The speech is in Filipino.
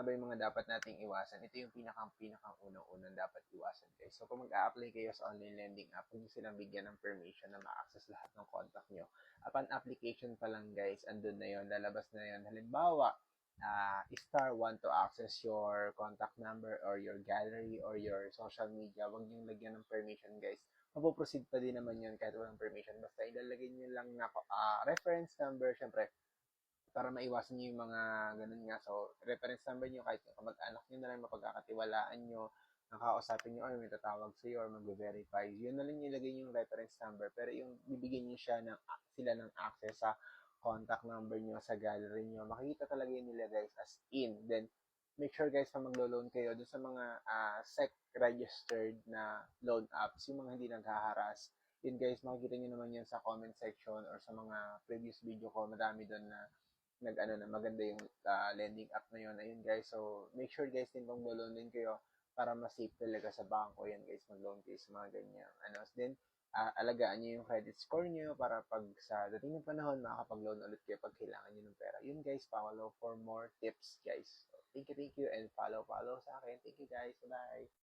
nga ba yung mga dapat nating iwasan? Ito yung pinakang unang-unang dapat iwasan, guys. So, kung mag-a-apply kayo sa online lending app, huwag nyo silang bigyan ng permission na ma-access lahat ng contact nyo. Upon application pa lang, guys, andun na yon, lalabas na yon. Halimbawa, star want to access your contact number or your gallery or your social media, huwag nyo lagyan ng permission, guys. Mapoproceed pa din naman yun kahit walang permission. Basta ilalagay nyo lang na reference number, syempre, para maiwasan nyo yung mga ganun nga. So, reference number nyo, kahit yung kamag-anak nyo na lang, mapagkakatiwalaan nyo, nakakausapin nyo, or may tatawag sa'yo, or mag-verify. Yun na lang nilagay yung reference number. Pero yung bibigyan nyo sila ng access sa contact number nyo, sa gallery nyo, makikita talaga yun nila, guys, as in. Then, make sure, guys, na maglo-loan kayo dun sa mga SEC-registered na loan apps, yung mga hindi naghaharas. Yun, guys, makikita nyo naman yun sa comment section or sa mga previous video ko. Madami doon na na maganda yung lending app na yun. Ayun, guys. So, make sure, guys, din kung loan din kayo para ma-safe talaga sa bangko. Yan, guys, mag-loan kayo sa mga ganyan. Then, alagaan nyo yung credit score nyo para pag sa dating ng panahon, makakapag-loan ulit kayo pag kailangan nyo ng pera. Yun, guys, follow for more tips, guys. So, thank you, and follow sa akin. Thank you, guys. Bye.